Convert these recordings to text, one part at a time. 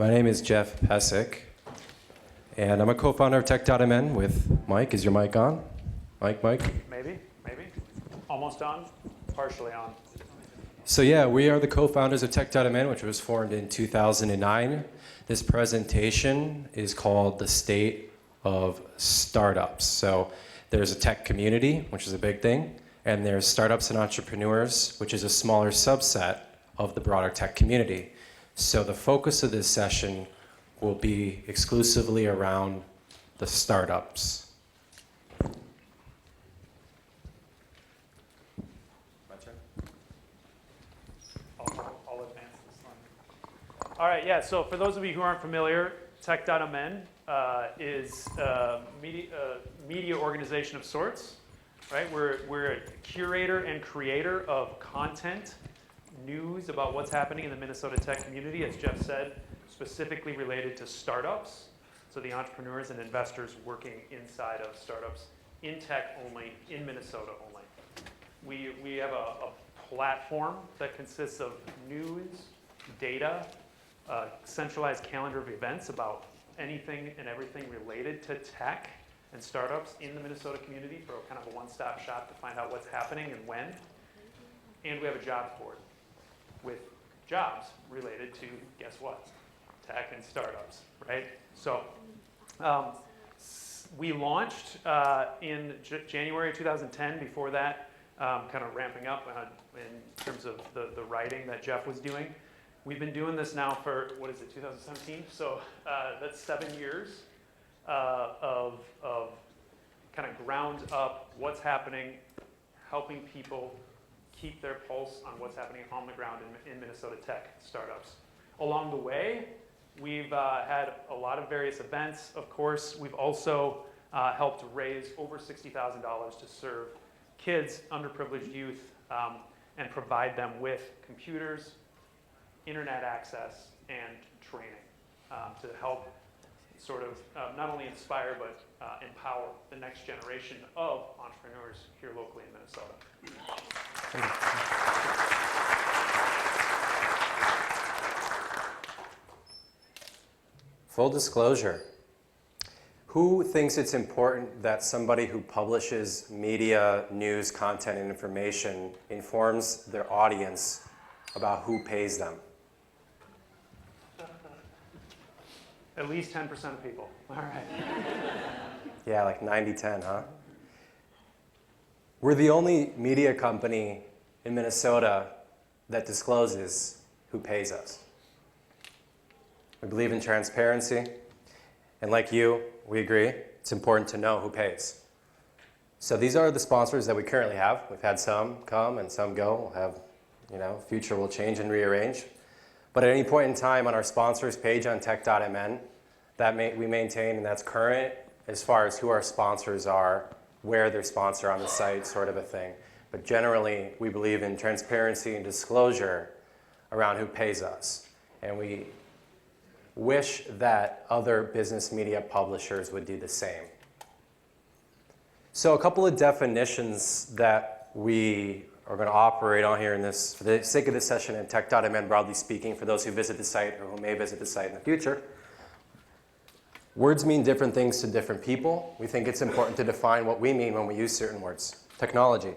My name is Jeff Pesic, and I'm a co-founder of TextItemN with Mike. Is your mic on? Mike? Maybe. Almost on, partially on. So yeah, we are the co-founders of TextItemN, which was formed in 2009. This presentation is called The State of Startups. So there's a tech community, which is a big thing, and there's startups and entrepreneurs, which is a smaller subset of the broader tech community. So the focus of this session will be exclusively around the startups. My turn? I'll advance this one. All right, yeah, so for those of you who aren't familiar, TextItemN is a media organization of sorts, right? We're a curator and creator of content, news about what's happening in the Minnesota tech community, as Jeff said, specifically related to startups. So the entrepreneurs and investors working inside of startups in tech only, in Minnesota only. We have a platform that consists of news, data, centralized calendar of events about anything and everything related to tech and startups in the Minnesota community for kind of a one-stop shop to find out what's happening and when. And we have a jobs board with jobs related to, guess what? Tech and startups, right? So we launched in January 2010. Before that, kind of ramping up in terms of the writing that Jeff was doing. We've been doing this now for, 2017? So that's 7 years of kind of ground up what's happening, helping people keep their pulse on what's happening on the ground in Minnesota tech startups. Along the way, we've had a lot of various events. Of course, we've also helped raise over $60,000 to serve kids, underprivileged youth, and provide them with computers, internet access, and training to help sort of not only inspire but empower the next generation of entrepreneurs here locally in Minnesota. Full disclosure. Who thinks it's important that somebody who publishes media, news, content, and information informs their audience about who pays them? At least 10% of people. All right. Yeah, like 90-10, huh? We're the only media company in Minnesota that discloses who pays us. We believe in transparency, and like you, we agree it's important to know who pays. So these are the sponsors that we currently have. We've had some come and some go. We'll have, future will change and rearrange. But at any point in time on our sponsors page on tech.mn, we maintain, and that's current as far as who our sponsors are, where they're sponsored on the site, sort of a thing. But generally, we believe in transparency and disclosure around who pays us. And we wish that other business media publishers would do the same. So a couple of definitions that we are going to operate on here in this, for the sake of this session in tech.mn, broadly speaking, for those who visit the site or who may visit the site in the future. Words mean different things to different people. We think it's important to define what we mean when we use certain words. Technology,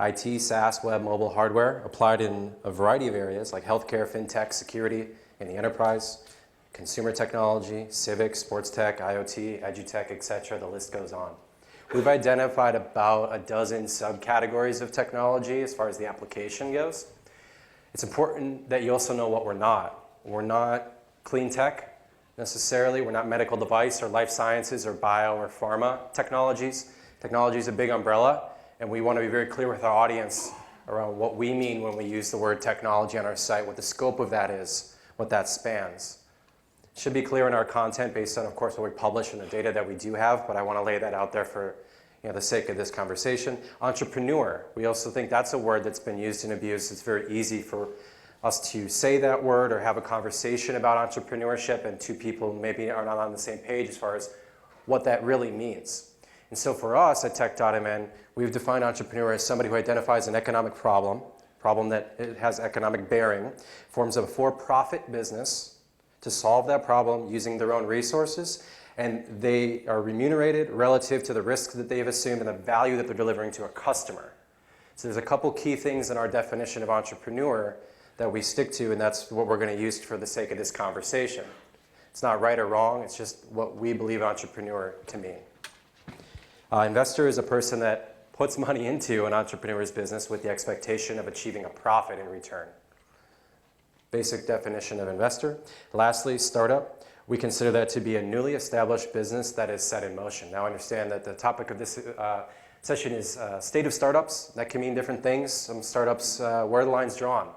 IT, SaaS, web, mobile, hardware, applied in a variety of areas like healthcare, fintech, security in the enterprise, consumer technology, civic, sports tech, IoT, edutech, etc. The list goes on. We've identified about a dozen subcategories of technology as far as the application goes. It's important that you also know what we're not. We're not clean tech necessarily. We're not medical device or life sciences or bio or pharma technologies. Technology is a big umbrella, and we want to be very clear with our audience around what we mean when we use the word technology on our site, what the scope of that is, what that spans. It should be clear in our content based on, of course, what we publish and the data that we do have, but I want to lay that out there for the sake of this conversation. Entrepreneur, we also think that's a word that's been used and abused. It's very easy for us to say that word or have a conversation about entrepreneurship, and two people maybe are not on the same page as far as what that really means. And so for us at tech.mn, we've defined entrepreneur as somebody who identifies an economic problem that it has economic bearing, forms a for-profit business, to solve that problem using their own resources, and they are remunerated relative to the risk that they've assumed and the value that they're delivering to a customer. So there's a couple key things in our definition of entrepreneur that we stick to, and that's what we're going to use for the sake of this conversation. It's not right or wrong, it's just what we believe entrepreneur to mean. Investor is a person that puts money into an entrepreneur's business with the expectation of achieving a profit in return. Basic definition of investor. Lastly, startup. We consider that to be a newly established business that is set in motion. Now understand that the topic of this session is state of startups. That can mean different things. Some startups, where are the lines drawn?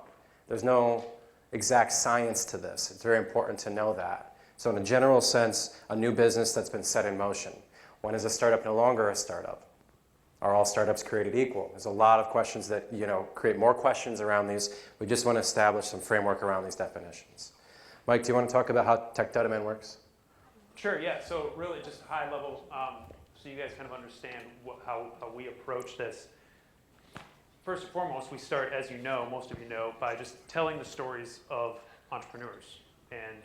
There's no exact science to this. It's very important to know that. So in a general sense, a new business that's been set in motion. When is a startup no longer a startup? Are all startups created equal? There's a lot of questions that create more questions around these. We just want to establish some framework around these definitions. Mike, do you want to talk about how TextItemN works? Sure, yeah. So really just high level, so you guys kind of understand how we approach this. First and foremost, we start, as you know, most of you know, by just telling the stories of entrepreneurs and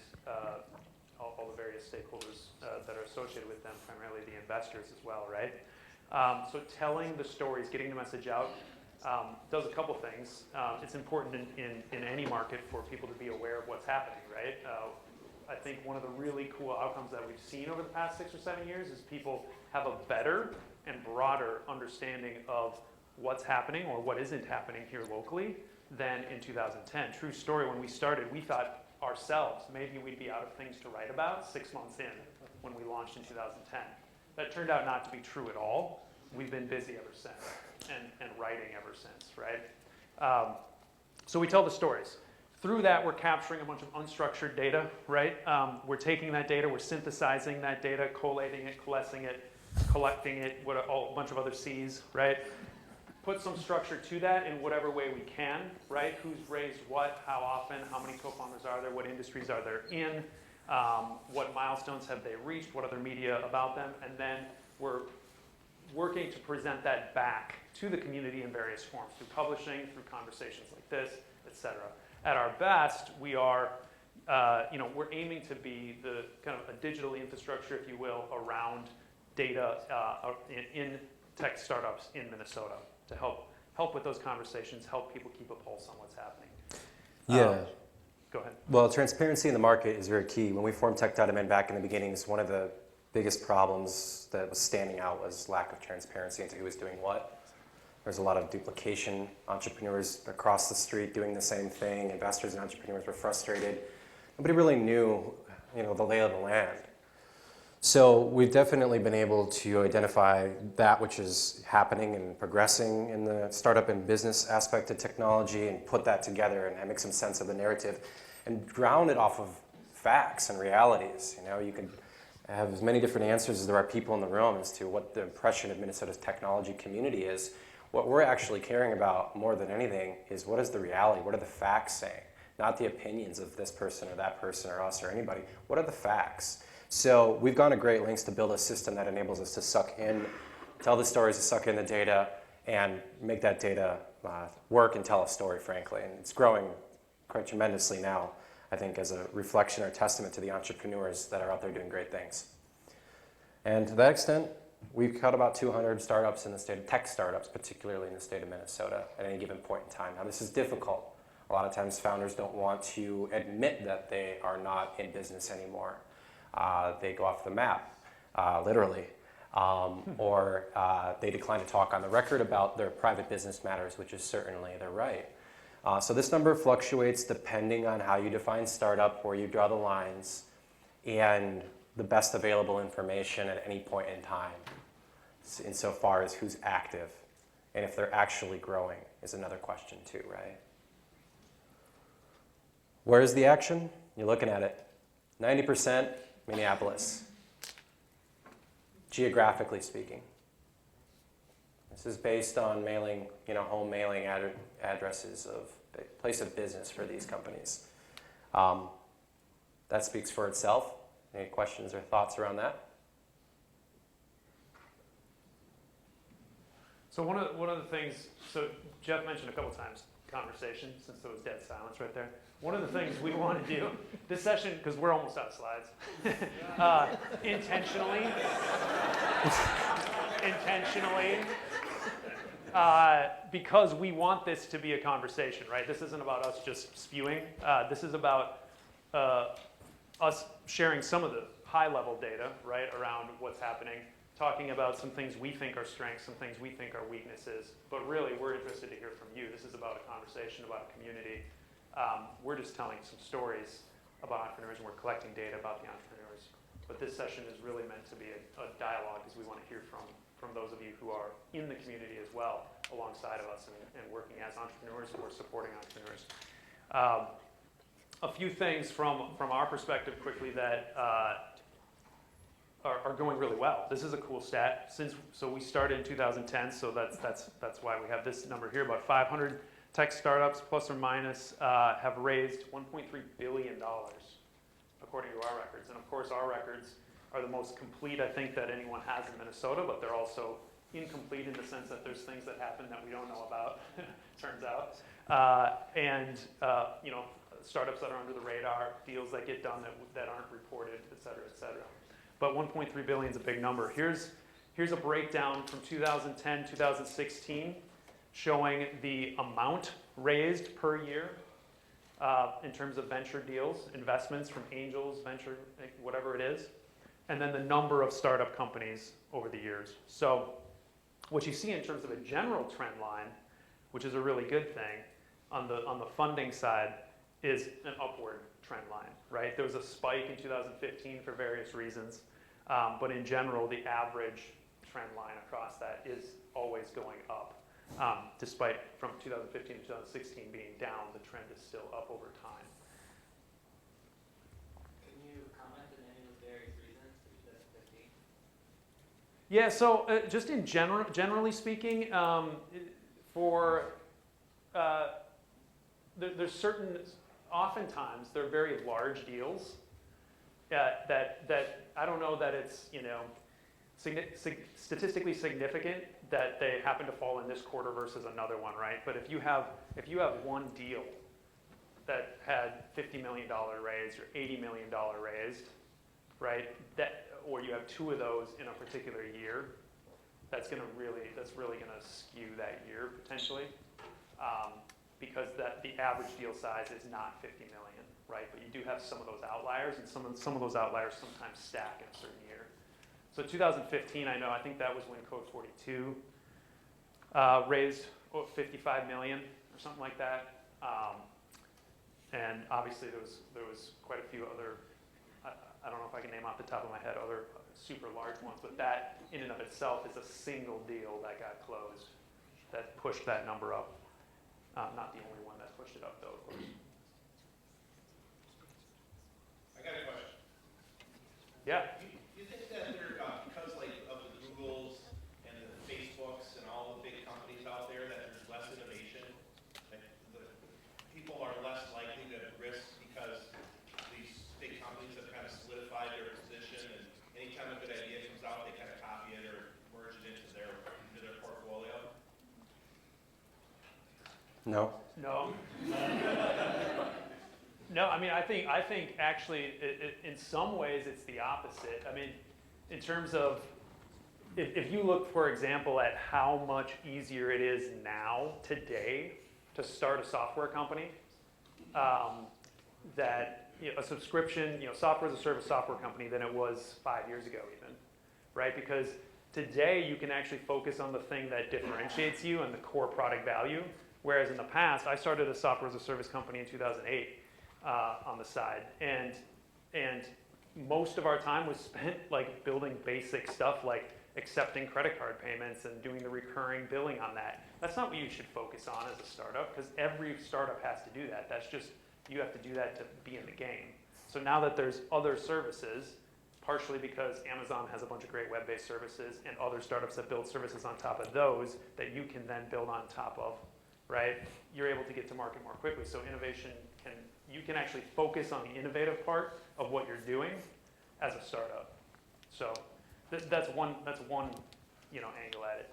all the various stakeholders that are associated with them, primarily the investors as well, right? So telling the stories, getting the message out, does a couple things. It's important in any market for people to be aware of what's happening, right? I think one of the really cool outcomes that we've seen over the past 6 or 7 years is people have a better and broader understanding of what's happening or what isn't happening here locally than in 2010. True story, when we started, we thought ourselves maybe we'd be out of things to write about 6 months in when we launched in 2010. That turned out not to be true at all. We've been busy ever since and writing ever since, right? So we tell the stories. Through that, we're capturing a bunch of unstructured data, right? We're taking that data, we're synthesizing that data, collating it, coalescing it, collecting it, a bunch of other C's, right? Put some structure to that in whatever way we can, right? Who's raised what, how often, how many co-founders are there, what industries are there in, what milestones have they reached, what other media about them, and then we're working to present that back to the community in various forms, through publishing, through conversations like this, etc. At our best, we are, we're aiming to be the kind of a digital infrastructure, if you will, around data in tech startups in Minnesota to help with those conversations, help people keep a pulse on what's happening. Yeah. Go ahead. Well, transparency in the market is very key. When we formed TextItemN back in the beginnings, one of the biggest problems that was standing out was lack of transparency into who was doing what. There's a lot of duplication. Entrepreneurs across the street doing the same thing. Investors and entrepreneurs were frustrated. Nobody really knew, the lay of the land. So we've definitely been able to identify that which is happening and progressing in the startup and business aspect of technology and put that together and make some sense of the narrative and ground it off of facts and realities. You can have as many different answers as there are people in the room as to what the impression of Minnesota's technology community is. What we're actually caring about more than anything is what is the reality? What are the facts saying? Not the opinions of this person or that person or us or anybody. What are the facts? So we've gone to great lengths to build a system that enables us to suck in, tell the stories, to suck in the data, and make that data work and tell a story, frankly. And it's growing quite tremendously now, I think, as a reflection or testament to the entrepreneurs that are out there doing great things. And to that extent, we've cut about 200 startups in the state of tech startups, particularly in the state of Minnesota, at any given point in time. Now, this is difficult. A lot of times founders don't want to admit that they are not in business anymore. They go off the map, literally, or they decline to talk on the record about their private business matters, which is certainly their right. So this number fluctuates depending on how you define startup, where you draw the lines, and the best available information at any point in time, insofar as who's active. And if they're actually growing is another question too, right? Where's the action? You're looking at it. 90% Minneapolis, geographically speaking. This is based on mailing, home mailing addresses of the place of business for these companies. That speaks for itself. Any questions or thoughts around that? So one of the things, so Jeff mentioned a couple times, conversation, since there was dead silence right there. One of the things we want to do this session, because we're almost out of slides, intentionally, because we want this to be a conversation, right? This isn't about us just spewing. This is about us sharing some of the high-level data, right, around what's happening, talking about some things we think are strengths, some things we think are weaknesses. But really, we're interested to hear from you. This is about a conversation, about a community. We're just telling some stories about entrepreneurs, and we're collecting data about the entrepreneurs. But this session is really meant to be a dialogue, because we want to hear from those of you who are in the community as well, alongside of us and working as entrepreneurs or supporting entrepreneurs. A few things from our perspective quickly that are going really well. This is a cool stat. So we started in 2010, so that's why we have this number here. About 500 tech startups, plus or minus, have raised $1.3 billion, according to our records. And of course, our records are the most complete, I think, that anyone has in Minnesota, but they're also incomplete in the sense that there's things that happen that we don't know about, turns out. You know, startups that are under the radar, deals that get done that aren't reported, et cetera, et cetera. But 1.3 billion is a big number. Here's a breakdown from 2010, 2016, showing the amount raised per year in terms of venture deals, investments from angels, venture, whatever it is, and then the number of startup companies over the years. So what you see in terms of a general trend line, which is a really good thing, on the funding side, is an upward trend line, right? There was a spike in 2015 for various reasons, but in general, the average trend line across that is always going up. Despite from 2015 to 2016 being down, the trend is still up over time. Can you comment on any of those various reasons for 2015? Yeah, so just in generally speaking, there's certain, oftentimes they're very large deals that I don't know that it's, you know, statistically significant that they happen to fall in this quarter versus another one, right? But if you have one deal that had $50 million raised or $80 million raised, right? Or you have two of those in a particular year, that's really gonna skew that year potentially, because the average deal size is not 50 million, right? But you do have some of those outliers, and some of those outliers sometimes stack in a certain year. So 2015, I think that was when Code 42 raised 55 million or something like that. And obviously there was quite a few other, I don't know if I can name off the top of my head, other super large ones, but that in and of itself is a single deal that got closed that pushed that number up. Not the only one that pushed it up, though, of course. I got a question. Yeah. Do you think that there, because like of the Googles and the Facebooks and all the big companies out there, that there's less innovation? Like the people are less likely to risk because these big companies have kind of solidified their position, and anytime a good idea comes out, they kind of copy it or merge it into their portfolio? No. No. No, I mean, I think actually, in some ways, it's the opposite. I mean, in terms of, if you look, for example, at how much easier it is now, today, to start a software company, that, you know, a subscription, you know, software as a service software company than it was 5 years ago even, right? Because today, you can actually focus on the thing that differentiates you and the core product value. Whereas in the past, I started a software as a service company in 2008 on the side, and most of our time was spent like building basic stuff like accepting credit card payments and doing the recurring billing on that. That's not what you should focus on as a startup, because every startup has to do that. That's just, you have to do that to be in the game. So now that there's other services, partially because Amazon has a bunch of great web-based services and other startups that build services on top of those that you can then build on top of, right? You're able to get to market more quickly. So innovation you can actually focus on the innovative part of what you're doing as a startup. So that's one, you know, angle at it.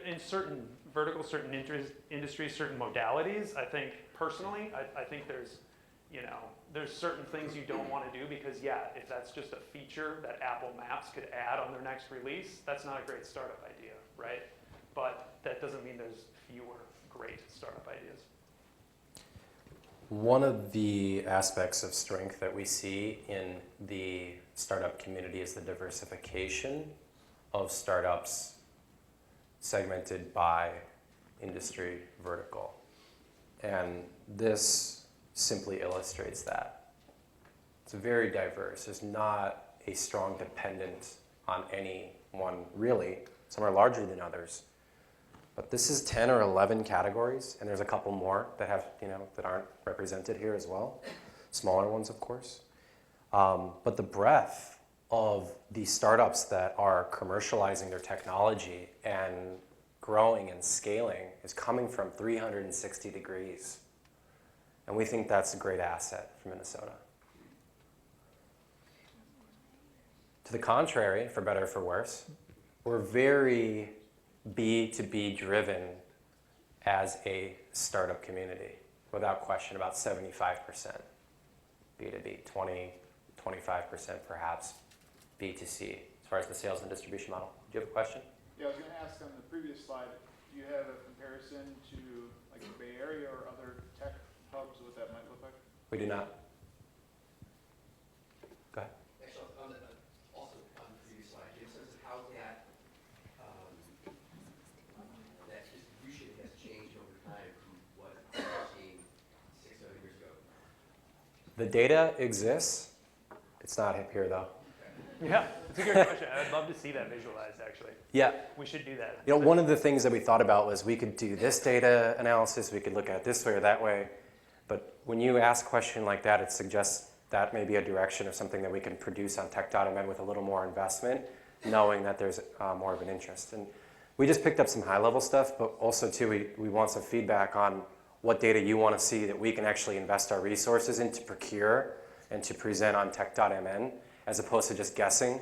In certain verticals, certain industries, certain modalities, I think personally, I think there's, there's certain things you don't want to do because, yeah, if that's just a feature that Apple Maps could add on their next release, that's not a great startup idea, right? But that doesn't mean there's fewer great startup ideas. One of the aspects of strength that we see in the startup community is the diversification of startups segmented by industry vertical. And this simply illustrates that. It's very diverse. There's not a strong dependence on any one, really. Some are larger than others. But this is 10 or 11 categories, and there's a couple more that have, that aren't represented here as well. Smaller ones, of course. But the breadth of the startups that are commercializing their technology and growing and scaling is coming from 360 degrees. And we think that's a great asset for Minnesota. To the contrary, for better or for worse, we're very B2B driven as a startup community, without question, about 75% B2B, 20, 25% perhaps B2C, as far as the sales and distribution model. Do you have a question? Yeah, I was going to ask on the previous slide, do you have a comparison to like the Bay Area or other tech hubs, what that might look like? We do not. Go ahead. Actually, also on the previous slide, in terms of how that distribution has changed over time from what we were seeing 6 or 7 years ago. The data exists. It's not here though. Yeah, it's a good question. I'd love to see that visualized, actually. Yeah. We should do that. One of the things that we thought about was we could do this data analysis, we could look at it this way or that way. But when you ask a question like that, it suggests that may be a direction of something that we can produce on TextItemN with a little more investment, knowing that there's more of an interest. And we just picked up some high-level stuff, but also, too, we want some feedback on what data you want to see that we can actually invest our resources in to procure and to present on TextItemN, as opposed to just guessing,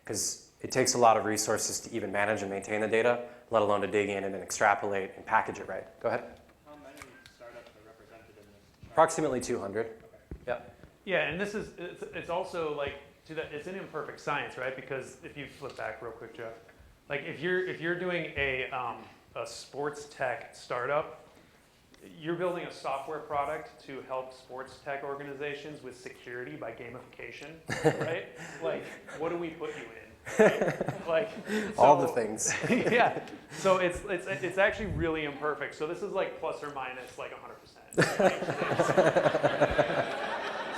because it takes a lot of resources to even manage and maintain the data, let alone to dig in and then extrapolate and package it right. Go ahead. How many startups are represented in this? Approximately 200. Yeah. Yeah, and it's also like it's an imperfect science, right? Because if you flip back real quick, Jeff, like if you're doing a sports tech startup, you're building a software product to help sports tech organizations with security by gamification, right? Like, what do we put you in? Right? Like all the things. Yeah. So it's actually really imperfect. So this is like plus or minus like 100%.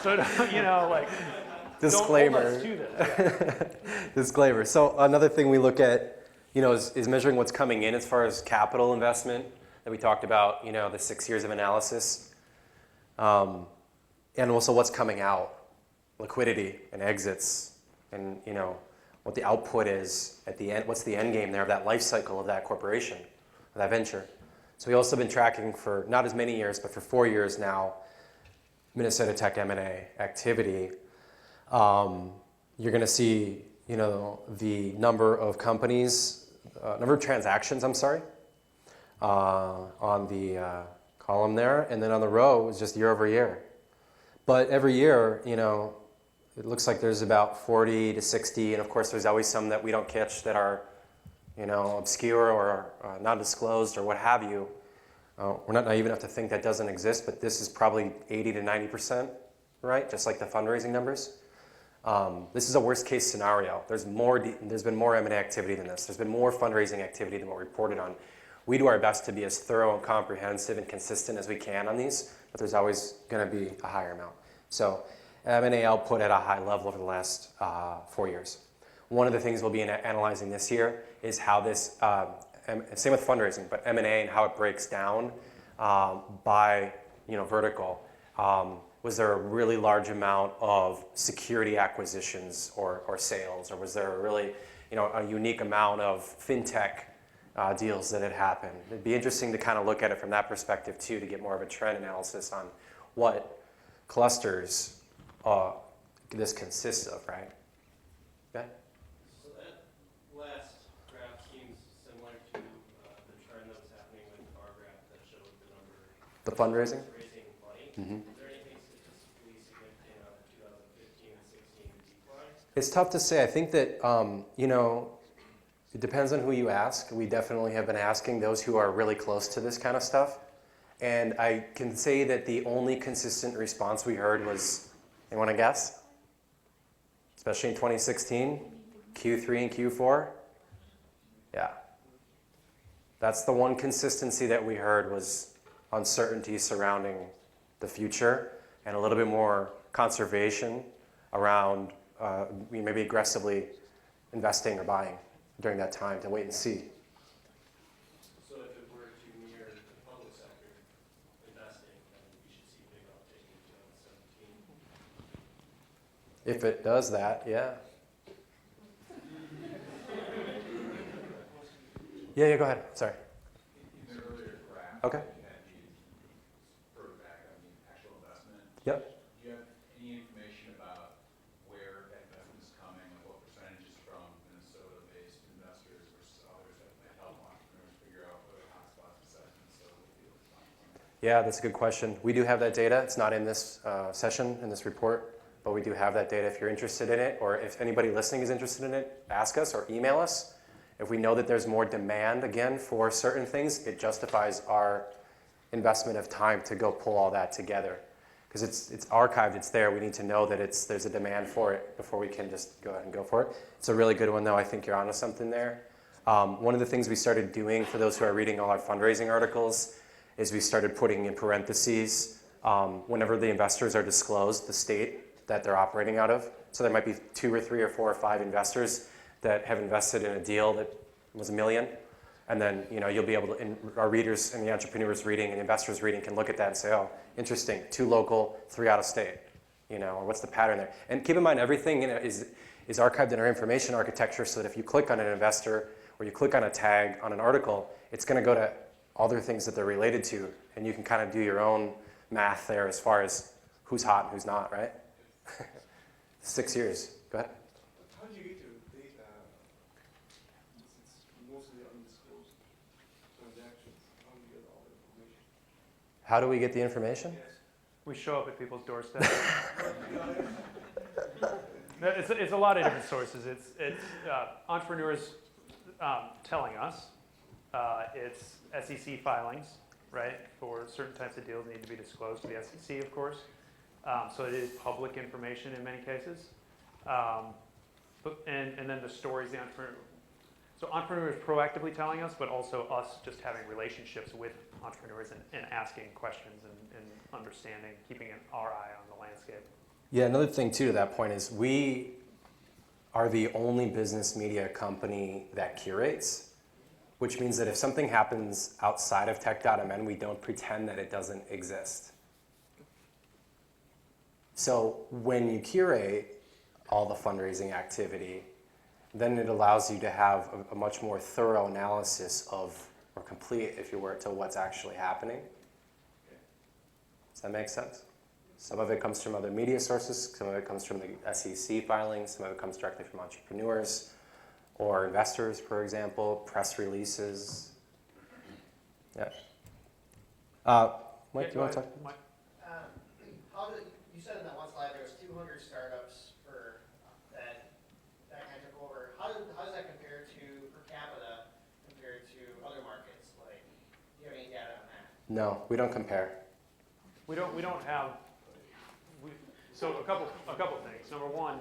So like Disclaimer. Don't hold us to this. Yeah. Disclaimer. So another thing we look at, is measuring what's coming in as far as capital investment that we talked about, the 6 years of analysis, and also what's coming out, liquidity and exits, and what the output is at the end. What's the end game there of that life cycle of that corporation, of that venture? So we also been tracking for not as many years, but for 4 years now, Minnesota Tech M&A activity. You're going to see, the number of companies, number of transactions. I'm sorry. On the column there, and then on the row is just year over year. But every year, it looks like there's about 40 to 60, and of course there's always some that we don't catch that are, obscure or not disclosed or what have you. We're not naive enough to think that doesn't exist, but this is probably 80 to 90%, right? Just like the fundraising numbers. This is a worst case scenario. There's been more M&A activity than this. There's been more fundraising activity than what we reported on. We do our best to be as thorough and comprehensive and consistent as we can on these, but there's always going to be a higher amount. So M&A output at a high level over the last 4 years. One of the things we'll be analyzing this year is how this, same with fundraising, but M&A and how it breaks down by vertical. Was there a really large amount of security acquisitions or sales, or was there a really a unique amount of fintech deals that had happened? It'd be interesting to kind of look at it from that perspective too, to get more of a trend analysis on what clusters this consists of, right? Okay? So that last graph seems similar to The fundraising? raising money. Mhm. Is there anything statistically significant on the 2015 and 16 decline? It's tough to say. I think that, you know, it depends on who you ask. We definitely have been asking those who are really close to this kind of stuff. And I can say that the only consistent response we heard was, you want to guess? Especially in 2016, Q3 and Q4? Yeah. That's the one consistency that we heard was uncertainty surrounding the future and a little bit more conservation around maybe aggressively investing or buying during that time to wait and see. So if it were to mirror the public sector investing, then we should see a big uptick in 2017. If it does that, yeah. Yeah, go ahead. Sorry. In the earlier graph, Okay. you had the further back on the actual investment. Yep. Do you have any information about where that investment is coming, and what percentage is from Minnesota-based investors versus others that might help entrepreneurs figure out where the hotspots besides Minnesota would be able to find from? Yeah, that's a good question. We do have that data. It's not in this session, in this report, but we do have that data. If you're interested in it, or if anybody listening is interested in it, ask us or email us. If we know that there's more demand, again, for certain things, it justifies our investment of time to go pull all that together. Because it's archived, it's there. We need to know that there's a demand for it before we can just go ahead and go for it. It's a really good one, though. I think you're onto something there. One of the things we started doing, for those who are reading all our fundraising articles, is we started putting in parentheses whenever the investors are disclosed, the state that they're operating out of. So there might be 2 or 3 or 4 or 5 investors that have invested in a deal that was $1 million, and then you'll be able to, our readers and the entrepreneurs reading and investors reading can look at that and say, oh, interesting, 2 local, 3 out of state, or what's the pattern there? And keep in mind, everything is archived in our information architecture, so that if you click on an investor or you click on a tag on an article, it's going to go to other things that they're related to, and you can kind of do your own math there as far as who's hot and who's not, right? 6 years. Go ahead. How do you get your data, since it's mostly undisclosed transactions? How do you get all the information? How do we get the information? Yes. We show up at people's doorsteps. No, it's a lot of different sources. It's entrepreneurs telling us. It's SEC filings, right? For certain types of deals need to be disclosed to the SEC, of course. So it is public information in many cases. And then the stories the entrepreneur. So entrepreneurs proactively telling us, but also us just having relationships with entrepreneurs and asking questions and understanding, keeping our eye on the landscape. Yeah, another thing too to that point is we are the only business media company that curates, which means that if something happens outside of TextItemN, we don't pretend that it doesn't exist. So when you curate all the fundraising activity, then it allows you to have a much more thorough analysis of, or complete, if you were, to what's actually happening. Does that make sense? Some of it comes from other media sources, some of it comes from the SEC filings, some of it comes directly from entrepreneurs or investors, for example, press releases. Yeah. Mike, do you want to talk? Mike? You said in that one slide there was 200 startups for that kind of took over. How does that compare to per capita compared to other markets? Like, do you have any data on that? No, we don't compare. We don't have. So a couple things. Number one,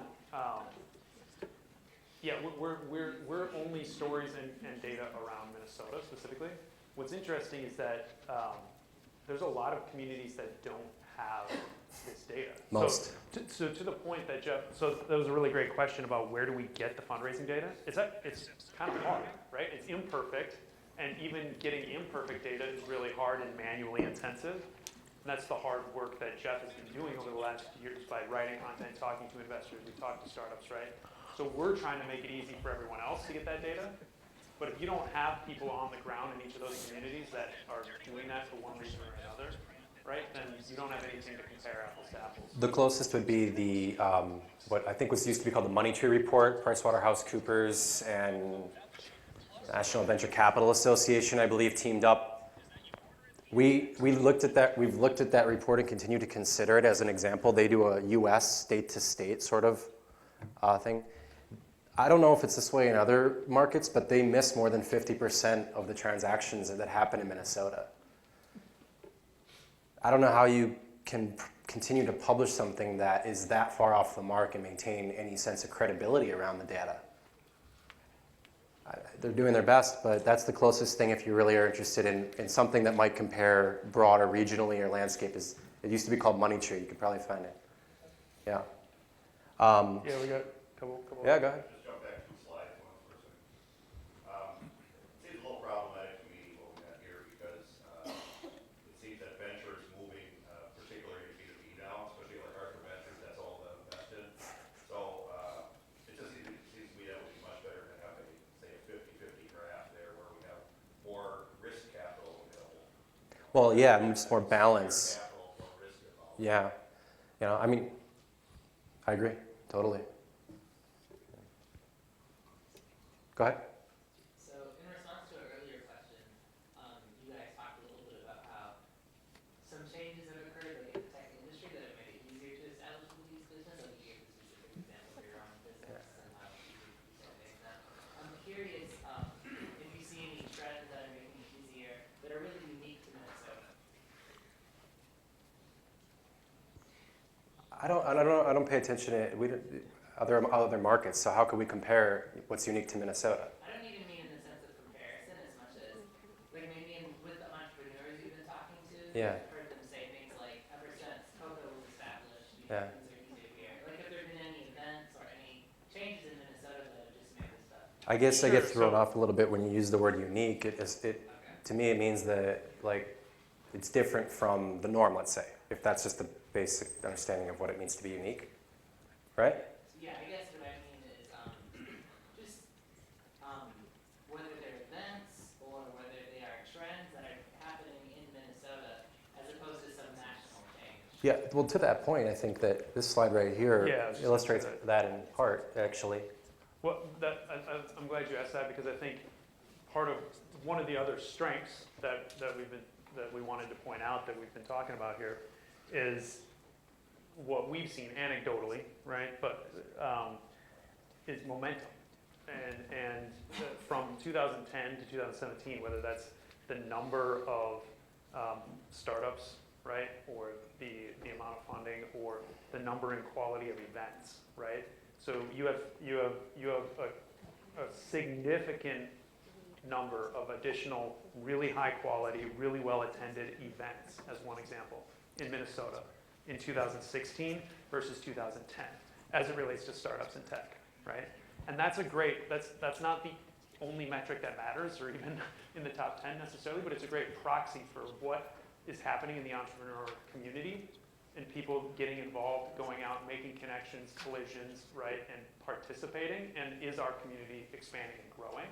yeah, we're only stories and data around Minnesota specifically. What's interesting is that there's a lot of communities that don't have this data. Most. So to the point that Jeff, so that was a really great question about where do we get the fundraising data? It's kind of hard, right? It's imperfect, and even getting imperfect data is really hard and manually intensive. And that's the hard work that Jeff has been doing over the last years by writing content, talking to investors, we talk to startups, right? So we're trying to make it easy for everyone else to get that data. But if you don't have people on the ground in each of those communities that are doing that for one reason or another, right, then you don't have anything to compare apples to apples. The closest would be the, what I think was used to be called the Money Tree Report, PricewaterhouseCoopers and National Venture Capital Association, I believe, teamed up We looked at that. We've looked at that report and continue to consider it as an example. They do a U.S. state-to-state sort of thing. I don't know if it's this way in other markets, but they miss more than 50% of the transactions that happen in Minnesota. I don't know how you can continue to publish something that is that far off the mark and maintain any sense of credibility around the data. They're doing their best, but that's the closest thing if you really are interested in something that might compare broader regionally or landscape. It used to be called Money Tree. You could probably find it. Yeah. Yeah, we got a couple. Yeah, go ahead. Just jump back 2 slides once for a second. It seems a little problematic to me what we got here because it seems that venture is moving, particularly B2B now, especially like Arthur Ventures, that's all the invested. So it just seems to me that would be much better to have say a 50-50 graph there where we have more risk capital available. Well, yeah, just more balance. Capital, more risk involved. Yeah. You know, I mean, I agree, totally. Go ahead. So in response to an earlier question, you guys talked a little bit about how some changes have occurred like in the tech industry that have made it easier to establish a lease business. Like you gave the specific example of your own business and how it's easier to make that. I'm curious if you see any trends that are making it easier that are really unique to Minnesota. I don't pay attention to other markets. So how could we compare what's unique to Minnesota? I don't even mean in the sense of comparison as much as like maybe with the entrepreneurs you've been talking to. Yeah. I've heard them say things like ever since Coco was established, Yeah. things are easier here. Like have there been any events or any changes in Minnesota that have just made this stuff? I guess I get Sure, thrown so- off a little bit when you use the word unique. To me, it means that it's different from the norm. Let's say, if that's just the basic understanding of what it means to be unique, right? Yeah, I guess what I mean is just whether they're events or whether they are trends that are happening in Minnesota as opposed to some national change. Yeah. Well, to that point, I think that this slide right here Yeah, I was just illustrates gonna say that in part, actually. Well, I'm glad you asked that because I think one of the other strengths that we wanted to point out that we've been talking about here is what we've seen anecdotally, right? But is momentum, and from 2010 to 2017, whether that's the number of startups, right, or the amount of funding, or the number and quality of events, right? So you have a significant number of additional really high quality, really well attended events, as one example, in Minnesota in 2016 versus 2010, as it relates to startups in tech, right? And that's that's not the only metric that matters, or even in the top 10 necessarily, but it's a great proxy for what is happening in the entrepreneur community and people getting involved, going out, making connections, collisions, right, and participating. And is our community expanding and growing?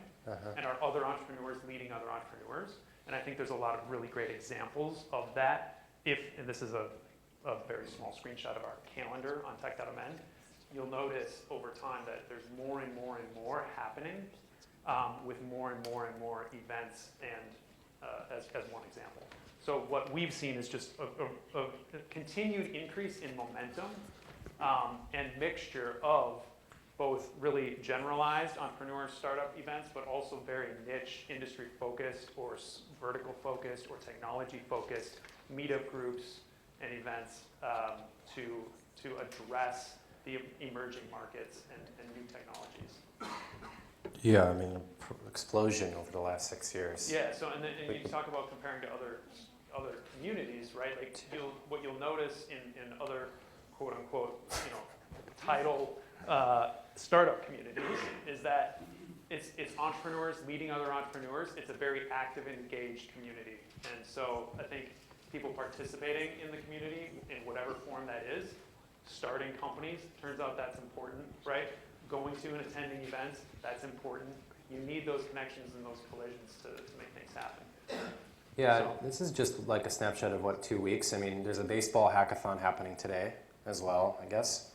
And are other entrepreneurs leading other entrepreneurs? And I think there's a lot of really great examples of that. And this is a very small screenshot of our calendar on TextItemN, you'll notice over time that there's more and more and more happening with more and more and more events, and as one example. So what we've seen is just a continued increase in momentum and mixture of both really generalized entrepreneur startup events, but also very niche industry focused or vertical focused or technology focused meetup groups and events to address the emerging markets and new technologies. Yeah, I mean, explosion over the last 6 years. Yeah. So and you talk about comparing to other communities, right? Like what you'll notice in other quote unquote title startup communities is that it's entrepreneurs leading other entrepreneurs. It's a very active and engaged community, and so I think people participating in the community in whatever form that is, starting companies, turns out that's important, right? Going to and attending events, that's important. You need those connections and those collisions to make things happen. Yeah, So- this is just like a snapshot of 2 weeks. I mean, there's a baseball hackathon happening today as well, I guess.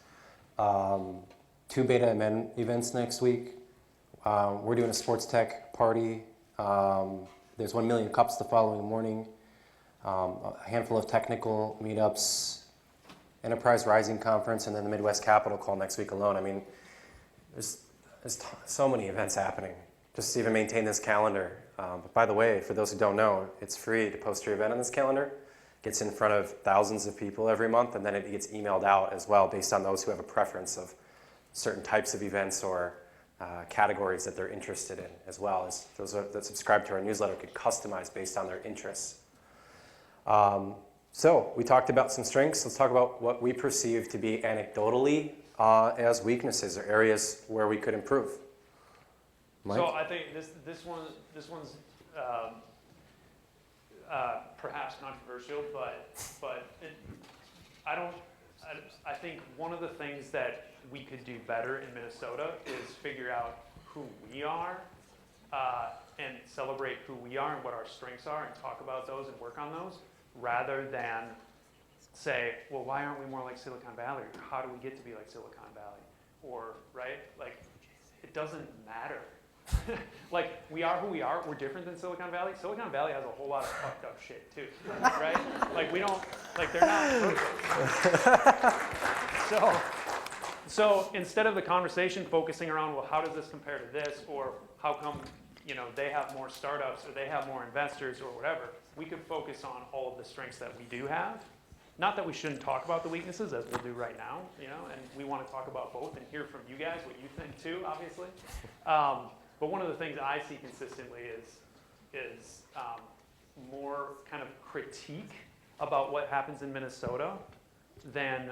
2 beta MN events next week. We're doing a sports tech party. There's 1 million cups the following morning. a handful of technical meetups, Enterprise Rising Conference, and then the Midwest Capital Call next week alone. I mean, there's so many events happening just to even maintain this calendar. But by the way, for those who don't know, it's free to post your event on this calendar. It gets in front of thousands of people every month, and then it gets emailed out as well based on those who have a preference of certain types of events or categories that they're interested in, as well as those that subscribe to our newsletter could customize based on their interests. So we talked about some strengths. Let's talk about what we perceive to be anecdotally as weaknesses or areas where we could improve. Mike? So I think this one's perhaps controversial, but I think one of the things that we could do better in Minnesota is figure out who we are and celebrate who we are and what our strengths are and talk about those and work on those, rather than say, well, why aren't we more like Silicon Valley? Or how do we get to be like Silicon Valley? Or, right? Like, it doesn't matter. Like, we are who we are. We're different than Silicon Valley. Silicon Valley has a whole lot of fucked up shit, too. Right? Like, we don't, like, they're not perfect. So instead of the conversation focusing around, well, how does this compare to this? Or how come, you know, they have more startups or they have more investors or whatever, we could focus on all of the strengths that we do have. Not that we shouldn't talk about the weaknesses, as we'll do right now, you know, and we want to talk about both and hear from you guys what you think too, obviously. But one of the things I see consistently is more kind of critique about what happens in Minnesota than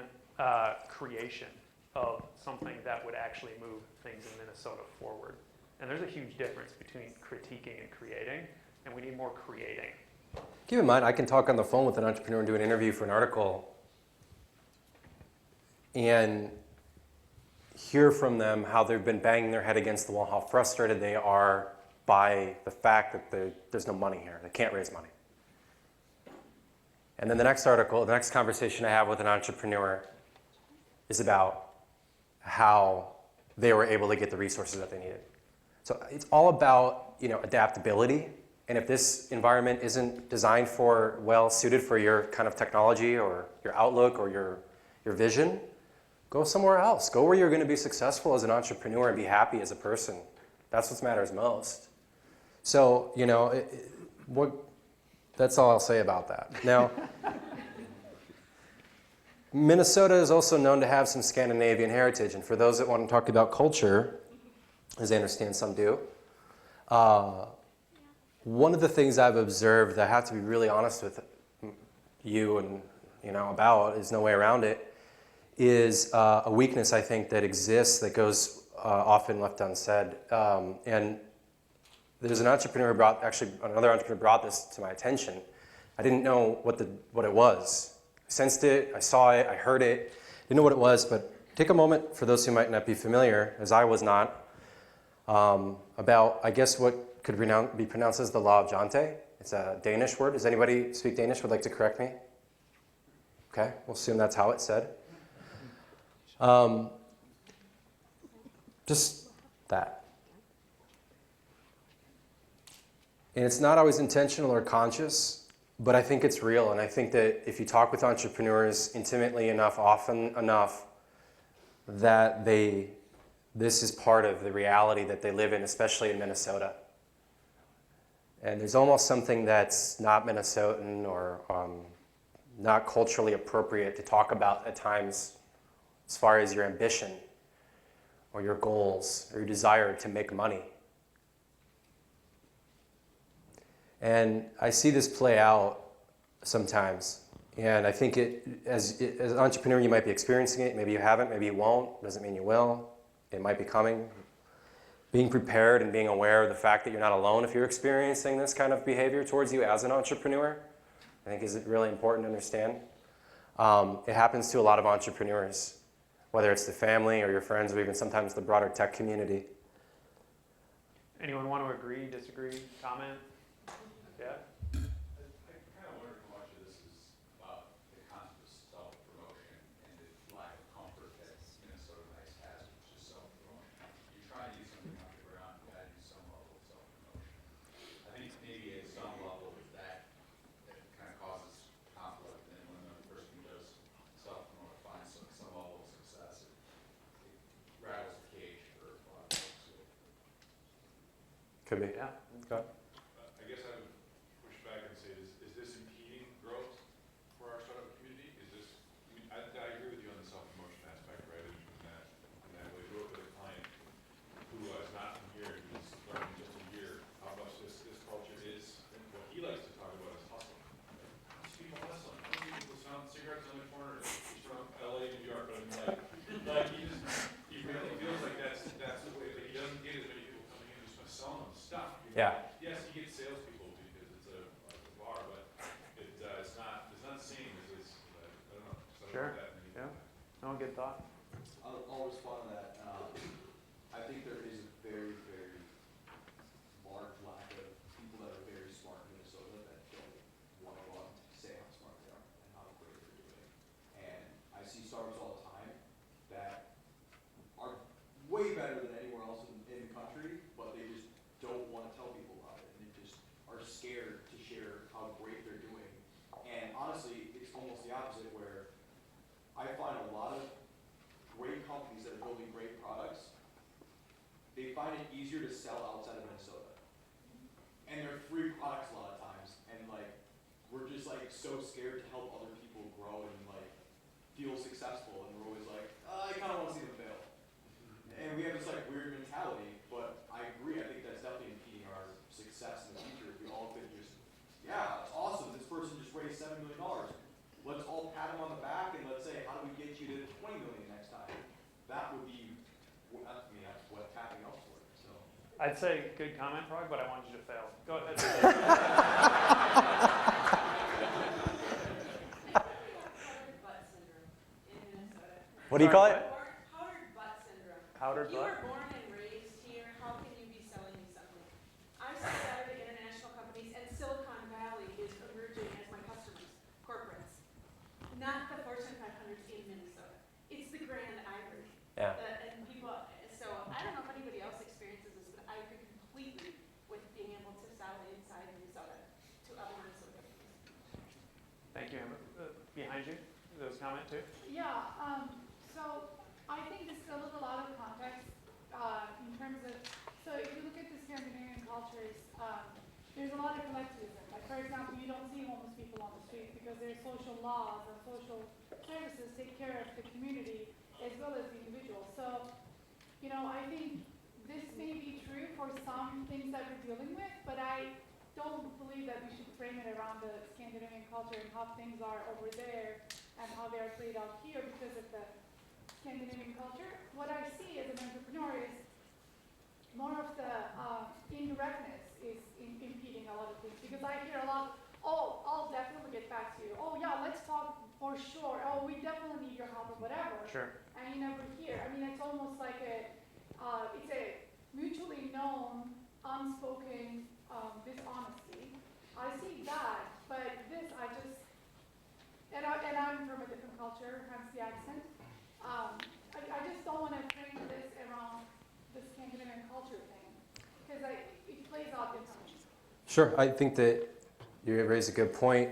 creation of something that would actually move things in Minnesota forward. And there's a huge difference between critiquing and creating, and we need more creating. Keep in mind, I can talk on the phone with an entrepreneur and do an interview for an article and hear from them how they've been banging their head against the wall, how frustrated they are by the fact that there's no money here. They can't raise money. And then the next article, the next conversation I have with an entrepreneur is about how they were able to get the resources that they needed. So it's all about, you know, adaptability. And if this environment isn't designed for, well suited for your kind of technology or your outlook or your vision, go somewhere else. Go where you're going to be successful as an entrepreneur and be happy as a person. That's what matters most. So, you know, that's all I'll say about that. Now, Minnesota is also known to have some Scandinavian heritage. And for those that want to talk about culture, as I understand some do, one of the things I've observed that I have to be really honest with you and, you know, about, is no way around it, is a weakness I think that exists that goes often left unsaid. And there's an entrepreneur another entrepreneur brought this to my attention. I didn't know what it was. I sensed it, I saw it, I heard it, didn't know what it was, but take a moment, for those who might not be familiar, as I was not, about, I guess, what could be pronounced as the law of Jante. It's a Danish word. Does anybody speak Danish would like to correct me? Okay, we'll assume that's how it's said. Just that. And it's not always intentional or conscious, but I think it's real. And I think that if you talk with entrepreneurs intimately enough, often enough, that this is part of the reality that they live in, especially in Minnesota. And there's almost something that's not Minnesotan or not culturally appropriate to talk about at times as far as your ambition or your goals or your desire to make money. And I see this play out sometimes. And I think as an entrepreneur, you might be experiencing it. Maybe you haven't, maybe you won't. Doesn't mean you will. It might be coming. Being prepared and being aware of the fact that you're not alone if you're experiencing this kind of behavior towards you as an entrepreneur, I think is really important to understand. It happens to a lot of entrepreneurs, whether it's the family or your friends or even sometimes the broader tech community. Anyone want to agree, disagree, comment? Yeah? I kind of wonder how much of this is about the concept of self-promotion and the lack of comfort that Minnesota Nice has, which is self-promotion. You try to do something off the ground, you got to do some level of self-promotion. I think maybe at some level that kind of causes Could be. Yeah. Go. I guess I would push back and say, is this impeding growth for our startup community? Is this, I agree with you on the self-promotion aspect, right? In that way, we work with a client who is not from here, who's learning just a year how much this culture is, and what he likes to talk about is hustling. How do people hustling? How do people sound cigarettes on the corner? He's from LA, New York, but I mean, like he really feels like that's the way, but he doesn't get as many people coming in just selling them stuff. You know? Yeah. Yes, he gets salespeople because it's a bar, but it's not the same as this. I don't know. So I don't Sure. know that many Yeah. people. No, good thought. I'll respond to that. I think there is a very, very large lack of people that are very smart in Minnesota that don't want to go out and say how smart they are and how great they're doing. And I see startups all the time that are way better than anywhere else in the country, but they just don't want to tell people about it. And they just are scared to share how great they're doing. And honestly, it's almost the opposite where I find a lot of great companies that are building great products, they find it easier to sell outside of Minnesota. And they're free products a lot of times, and like, we're just like so scared to help other people grow and like feel successful, and we're always like, I kind of want to see them fail. And we have this like weird mentality, but I agree, I think that's definitely impeding our success in the future if we all could just, yeah, it's awesome, this person just raised $7 million. Let's all pat them on the back and let's say, how do we get you to 20 million next time? That would be, I mean, that's what tapping out for. So I'd say good comment, Prague, but I wanted you to fail. Go ahead. Powdered butt syndrome in Minnesota. What do you call it? Powdered butt syndrome. Powdered If you butt? were born and raised here, how can you be selling me something? I started international companies, and Silicon Valley is emerging as my customers, corporates. Not the Fortune 500s in Minnesota. It's the Grand Ivory. Yeah. And people, so I don't know if anybody else experiences this, but I agree completely with being able to sell inside Minnesota to other Minnesota companies. Thank you, Amber. Behind you, there was a comment too? Yeah, so I think this fills a lot of context in terms of, so if you look at the Scandinavian cultures, there's a lot of collectivism. Like for example, you don't see homeless people on the street because their social laws and social services take care of the community as well as the individual. So, you know, I think this may be true for some things that we're dealing with, but I don't believe that we should frame it around the Scandinavian culture and how things are over there and how they are played out here because of the Scandinavian culture. What I see as an entrepreneur is more of the indirectness is impeding a lot of things because I hear a lot, oh, I'll definitely get back to you. Oh yeah, let's talk for sure. Oh, we definitely need your help or whatever. Sure. And you never hear. I mean, it's almost like it's a mutually known, unspoken dishonesty. I see that, but this I just, and I'm from a different culture, hence the accent. I just don't want to frame this around the Scandinavian culture thing because it plays out differently. Sure. I think that you raised a good point.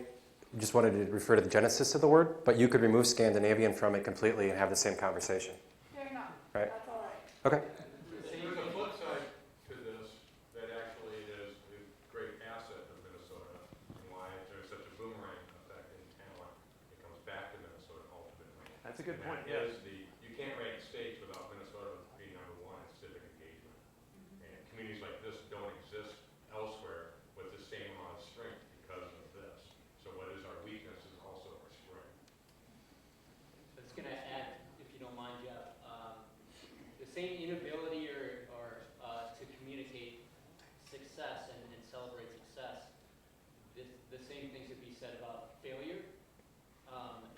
You just wanted to refer to the genesis of the word, but you could remove Scandinavian from it completely and have the same conversation. Fair enough. Right. That's all right. Okay. There's a flip side to this that actually is a great asset of Minnesota and why there's such a boomerang effect in talent. It comes back to Minnesota ultimately. That's a good And point, that yes. is you can't rank states without Minnesota being #1 in civic engagement. And communities like this don't exist elsewhere with the same amount of strength because of this. So what is our weakness is also our strength. I was going to add, if you don't mind, Jeff, the same inability or to communicate success and celebrate success, the same things would be said about failure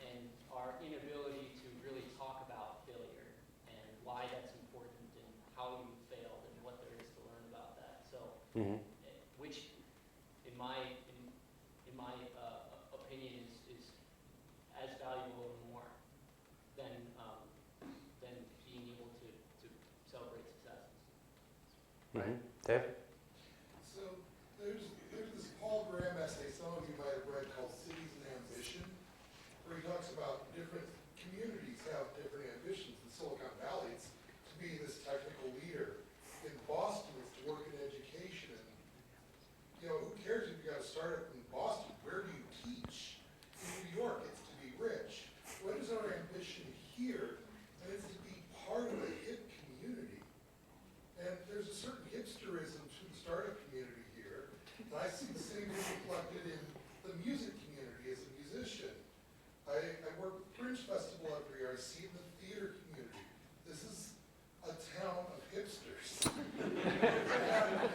and our inability to really talk about failure and why that's important and how you failed and what there is to learn about that. So, which in my opinion is as valuable or more than being able to celebrate successes. Dave? So there's this Paul Graham essay some of you might have read called Cities and Ambition, where he talks about different communities have different ambitions. In Silicon Valley, it's to be this technical leader. In Boston, it's to work in education. In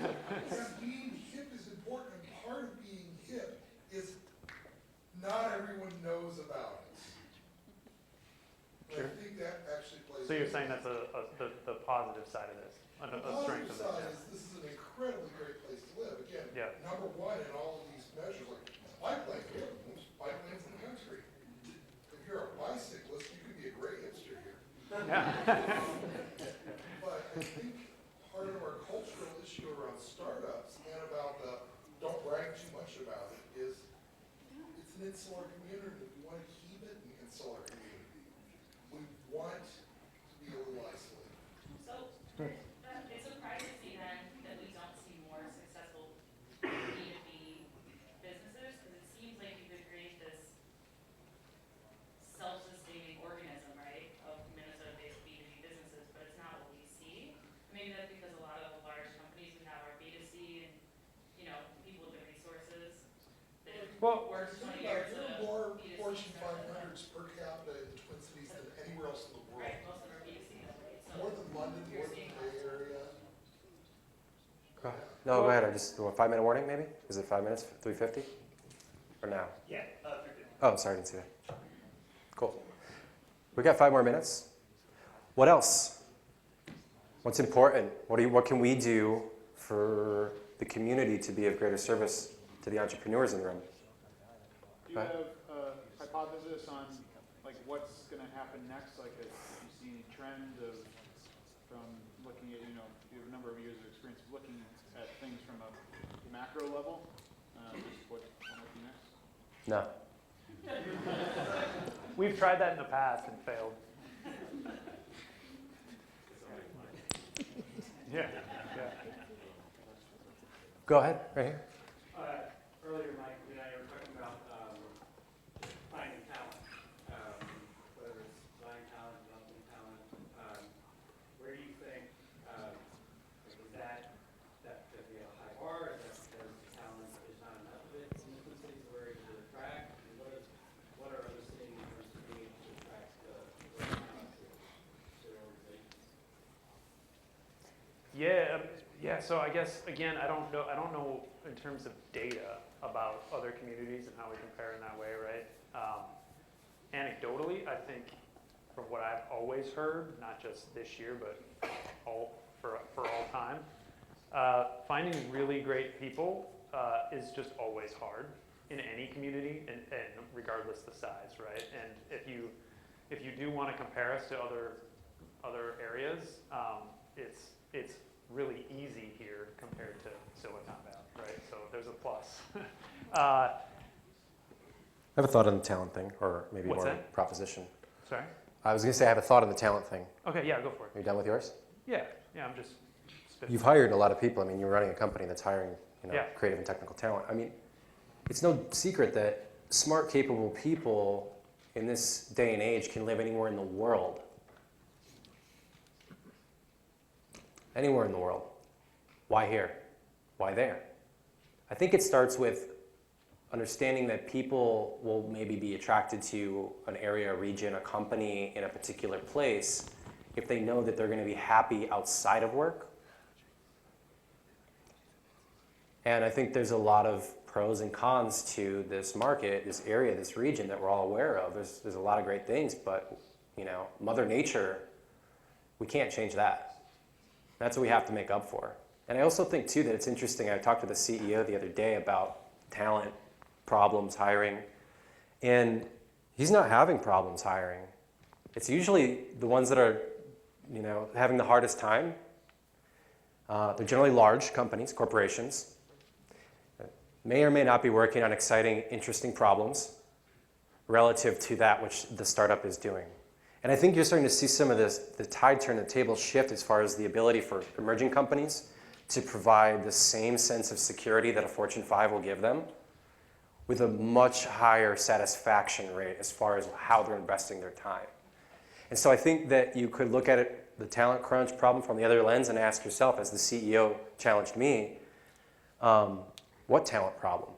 And being hip is important, and part of being hip is not everyone knows about it. And I think that actually plays. So you're saying that's the positive side of this, a strength of The positive side this. is this is an incredibly great place to live. Again, Yeah. number one in all of these measures, like bike lanes, we have the most bike lanes in the country. If you're a bicyclist, you could be a great hipster here. Yeah. But I think part of our cultural issue around startups and about the don't brag too much about it is it's an insular community. We want to keep it an insular community. We want to be a little isolated. So, it surprises me then that we don't see more successful B2B businesses, because it seems like you could create this self-sustaining organism, right, of Minnesota-based B2B businesses, but it's not what we see. Maybe that's because a lot of the large companies we have are B2C and, you know, people with the resources that have Well, worked 20 Think years about it, there are of more B2C Fortune stuff. 500s per capita in the Twin Cities than anywhere else in the world. Right, most of them are B2C though, right? So More than London, you're more than seeing the Bay Area. No, go ahead. I just do a 5-minute warning, maybe? Is it 5 minutes? 3:50? Or now? Yeah, Oh, sorry, I didn't see that. Cool. We got 5 more minutes. What else? What's important? What can we do for the community to be of greater service to the entrepreneurs in the room? Do you have a hypothesis on like what's going to happen next? Like, if you see any trend of from looking at, you know, you have a number of years of experience of looking at things from a macro level. Just what might be next? No. We've tried that in the past and failed. Yeah, yeah. Go ahead, right here. Earlier, Mike, you and I were talking about finding talent, whether it's design talent, development talent. Where do you think, is that could be a high bar? Is that because the talent is not enough of it in the Twin Cities where it would attract? And what are others seeing in terms of being able to attract the talent to their organizations? Yeah. So I guess again, I don't know in terms of data about other communities and how we compare in that way, right? Anecdotally, I think from what I've always heard, not just this year, but for all time, finding really great people is just always hard in any community, and regardless the size, right? And if you do want to compare us to other areas, it's really easy here compared to Silicon Valley, right? So there's a plus. I have a thought on the talent thing, or maybe What's more that? proposition. Sorry? I was going to say I have a thought on the talent thing. Okay, yeah, go for it. Are you done with yours? Yeah, I'm just spitting. You've hired a lot of people. I mean, you're running a company that's hiring, Yeah. creative and technical talent. I mean, it's no secret that smart, capable people in this day and age can live anywhere in the world. Anywhere in the world. Why here? Why there? I think it starts with understanding that people will maybe be attracted to an area, a region, a company in a particular place if they know that they're going to be happy outside of work. And I think there's a lot of pros and cons to this market, this area, this region that we're all aware of. There's a lot of great things, but Mother Nature, we can't change that. That's what we have to make up for. And I also think too that it's interesting. I talked to the CEO the other day about talent problems, hiring, and he's not having problems hiring. It's usually the ones that are, having the hardest time. They're generally large companies, corporations, may or may not be working on exciting, interesting problems relative to that which the startup is doing. And I think you're starting to see some of the tide turn, the table shift as far as the ability for emerging companies to provide the same sense of security that a Fortune 5 will give them with a much higher satisfaction rate as far as how they're investing their time. And so I think that you could look at it, the talent crunch problem from the other lens and ask yourself, as the CEO challenged me, what talent problem?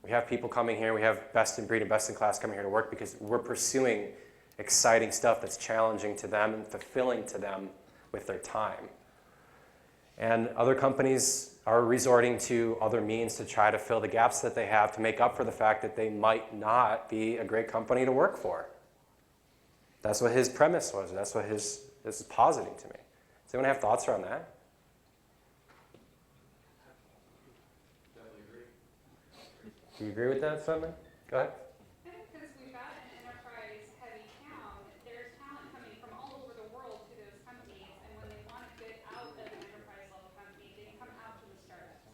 We have people coming here, we have best in breed and best in class coming here to work because we're pursuing exciting stuff that's challenging to them and fulfilling to them with their time. And other companies are resorting to other means to try to fill the gaps that they have to make up for the fact that they might not be a great company to work for. That's what his premise was. That's what this is positing to me. Does anyone have thoughts around that? Definitely agree. Do you agree with that, Simon? Go ahead. I think because we've got an enterprise-heavy town, there's talent coming from all over the world to those companies, and when they want to get out of an enterprise-level company, they come out to the startups.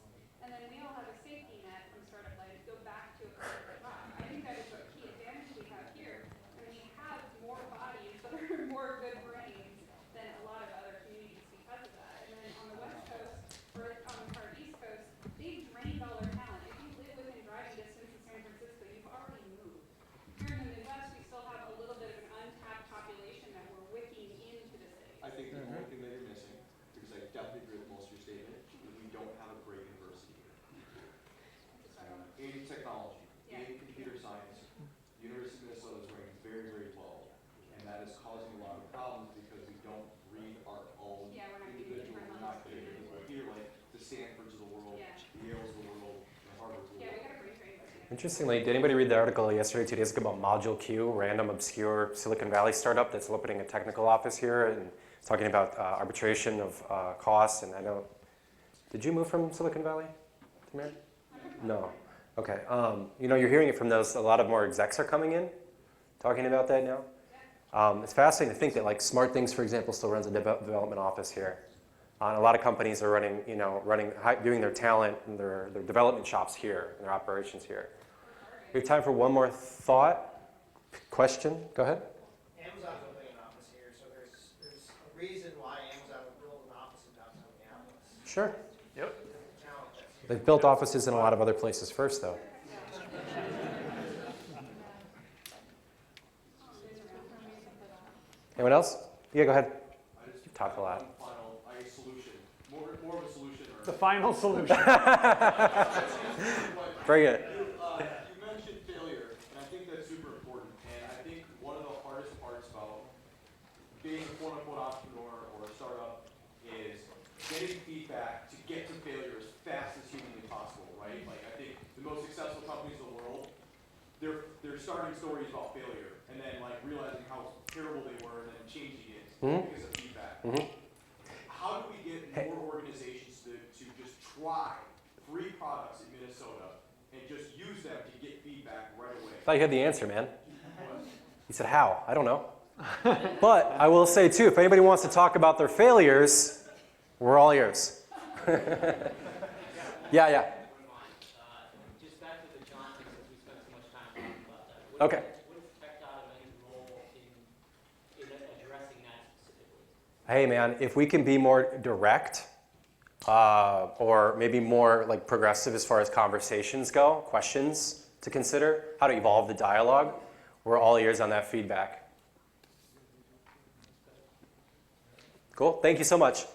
And then we all have a safety net from startup life to go back to a corporate rock. I think that is a key advantage we have here, and we have more bodies that are more good brains than a lot of other communities because of that. And then on the West Coast, or on the far East Coast, they've drained all their talent. If you live within driving distance of San Francisco, you've already moved. Here in the Midwest, we still have a little bit of an untapped population that we're wicking into the city. I think the only thing that you're missing, because I definitely agree with most of your statement, is we don't have a great university here. In technology, Yeah. in computer science, the University of Minnesota is ranked very, very low. And that is causing a lot of problems because we don't read our own Yeah, we're not getting individual, different we're not levels. getting people here, like the Stanfords of the world, Yeah. the Yales of the world, the Harvards of the Yeah, we world. gotta bring trade those. Interestingly, did anybody read the article yesterday, 2 days ago, about Module Q, random obscure Silicon Valley startup that's opening a technical office here and talking about arbitration of costs? And I know, did you move from Silicon Valley, Tamir? No. Okay. You know, you're hearing it from those. A lot of more execs are coming in, talking about that now. It's fascinating to think that, like, Smart Things, for example, still runs a development office here. And a lot of companies are running, doing their talent and their development shops here and their operations here. We have time for one more thought, question. Go ahead. Amazon's opening an office here, so there's a reason why Amazon would build an office in downtown Minneapolis. Sure. Yep. The talent that's here. They've built offices in a lot of other places first, though. Anyone else? Yeah, go ahead. I just You've talked a lot. one final, solution, more of a solution or. The final solution. Bring it. You mentioned failure, and I think that's super important. And I think one of the hardest parts about being a quote-unquote entrepreneur or a startup is getting feedback to get to failure as fast as humanly possible, right? Like, I think the most successful companies in the world, they're starting stories about failure, and then like realizing how terrible they were, and then changing it because of feedback. How do we get more organizations to just try free products in Minnesota and just use them to get feedback right away? I thought you had the answer, man. You said how? I don't know. But I will say, too, if anybody wants to talk about their failures, we're all ears. Yeah. Just back to the John thing, since we spent so much time talking about that. Okay. What is TextItemN's role in addressing that specifically? Hey, man, if we can be more direct or maybe more like progressive as far as conversations go, questions to consider, how to evolve the dialogue, we're all ears on that feedback. Cool. Thank you so much.